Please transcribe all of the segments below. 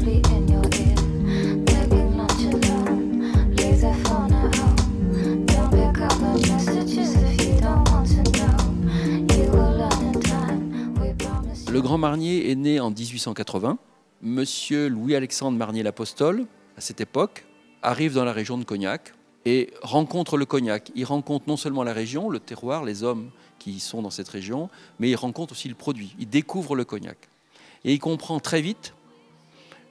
Le Grand Marnier est né en 1880. Monsieur Louis-Alexandre Marnier-l'Apostole, à cette époque, arrive dans la région de Cognac et rencontre le cognac. Il rencontre non seulement la région, le terroir, les hommes qui sont dans cette région, mais il rencontre aussi le produit. Il découvre le cognac. Et il comprend très vite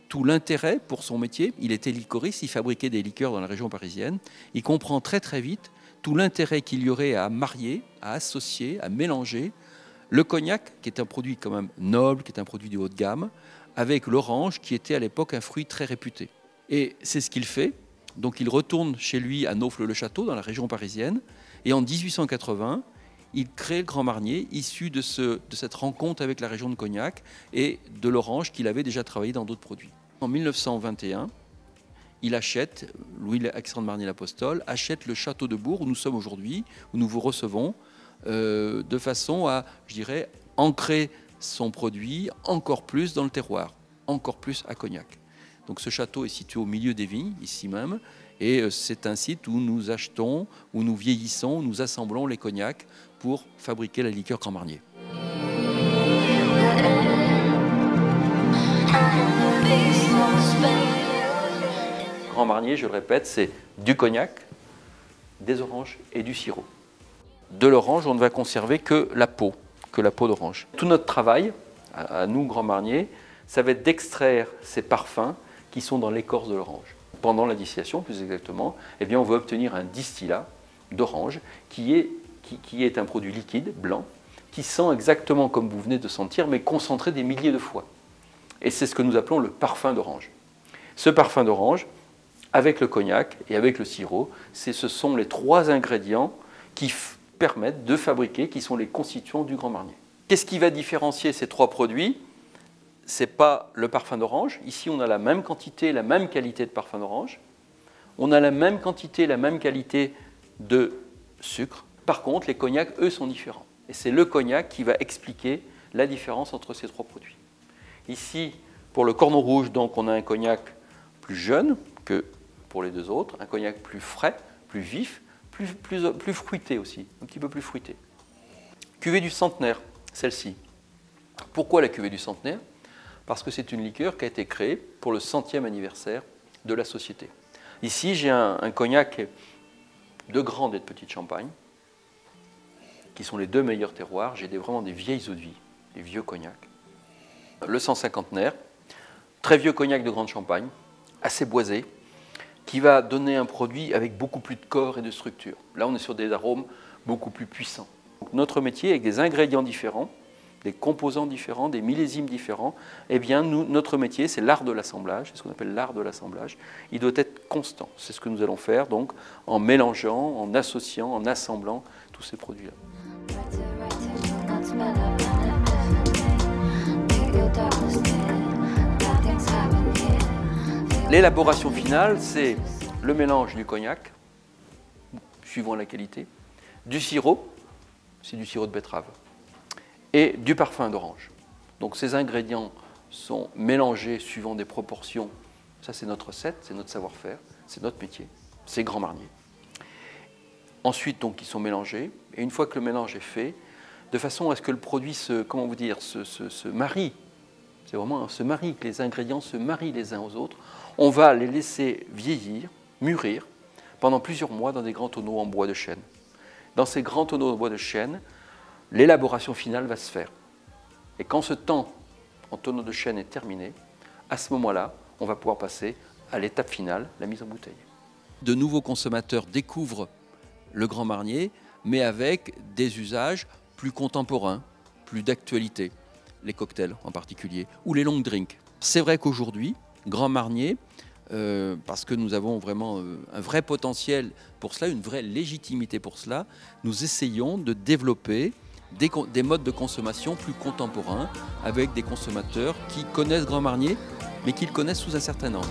tout l'intérêt pour son métier. Il était liquoriste, il fabriquait des liqueurs dans la région parisienne. Il comprend très très vite tout l'intérêt qu'il y aurait à marier, à associer, à mélanger le cognac, qui est un produit quand même noble, qui est un produit de haut de gamme, avec l'orange, qui était à l'époque un fruit très réputé. Et c'est ce qu'il fait. Donc il retourne chez lui à Naufle-le-Château, dans la région parisienne, et en 1880, il crée le Grand Marnier, issu de cette rencontre avec la région de Cognac et de l'orange qu'il avait déjà travaillé dans d'autres produits. En 1921, il achète, Louis-Alexandre Marnier-l'Apostole, achète le château de Bourg, où nous sommes aujourd'hui, où nous vous recevons, de façon à, je dirais, ancrer son produit encore plus dans le terroir, encore plus à Cognac. Donc ce château est situé au milieu des vignes, ici même, et c'est un site où nous achetons, où nous vieillissons, où nous assemblons les cognacs pour fabriquer la liqueur Grand Marnier. Grand Marnier, je le répète, c'est du cognac, des oranges et du sirop. De l'orange, on ne va conserver que la peau d'orange. Tout notre travail, à nous, Grand Marnier, ça va être d'extraire ces parfums qui sont dans l'écorce de l'orange. Pendant la distillation, plus exactement, eh bien, on va obtenir un distillat d'orange qui est un produit liquide, blanc, qui sent exactement comme vous venez de sentir, mais concentré des milliers de fois. Et c'est ce que nous appelons le parfum d'orange. Ce parfum d'orange, avec le cognac et avec le sirop, ce sont les trois ingrédients qui permettent de fabriquer, qui sont les constituants du Grand Marnier. Qu'est-ce qui va différencier ces trois produits ? Ce n'est pas le parfum d'orange. Ici, on a la même quantité, la même qualité de parfum d'orange. On a la même quantité, la même qualité de sucre. Par contre, les cognacs, eux, sont différents. Et c'est le cognac qui va expliquer la différence entre ces trois produits. Ici, pour le Cornon Rouge, donc, on a un cognac plus jeune que pour les deux autres, un cognac plus frais, plus vif, plus fruité aussi, un petit peu plus fruité. Cuvée du centenaire, celle-ci. Pourquoi la cuvée du centenaire ? Parce que c'est une liqueur qui a été créée pour le 100e anniversaire de la société. Ici, j'ai un cognac de grande et de petite Champagne, qui sont les deux meilleurs terroirs. J'ai vraiment des vieilles eaux de vie, des vieux cognacs. Le 150naire, très vieux cognac de grande Champagne, assez boisé, qui va donner un produit avec beaucoup plus de corps et de structure. Là, on est sur des arômes beaucoup plus puissants. Donc, notre métier, avec des ingrédients différents, des composants différents, des millésimes différents, eh bien, notre métier, c'est l'art de l'assemblage, c'est ce qu'on appelle l'art de l'assemblage. Il doit être constant. C'est ce que nous allons faire, donc, en mélangeant, en associant, en assemblant tous ces produits-là. L'élaboration finale, c'est le mélange du cognac, suivant la qualité, du sirop, c'est du sirop de betterave, et du parfum d'orange. Donc ces ingrédients sont mélangés suivant des proportions. Ça, c'est notre recette, c'est notre savoir-faire, c'est notre métier, c'est Grand Marnier. Ensuite, donc, ils sont mélangés, et une fois que le mélange est fait, de façon à ce que le produit se marie. C'est vraiment se marie, que les ingrédients se marient les uns aux autres. On va les laisser vieillir, mûrir, pendant plusieurs mois dans des grands tonneaux en bois de chêne. Dans ces grands tonneaux en bois de chêne, l'élaboration finale va se faire. Et quand ce temps en tonneau de chêne est terminé, à ce moment-là, on va pouvoir passer à l'étape finale, la mise en bouteille. De nouveaux consommateurs découvrent le Grand Marnier, mais avec des usages plus contemporains, plus d'actualité, les cocktails en particulier, ou les long drinks. C'est vrai qu'aujourd'hui, Grand Marnier, parce que nous avons vraiment un vrai potentiel pour cela, une vraie légitimité pour cela, nous essayons de développer des modes de consommation plus contemporains avec des consommateurs qui connaissent Grand Marnier, mais qui le connaissent sous un certain angle.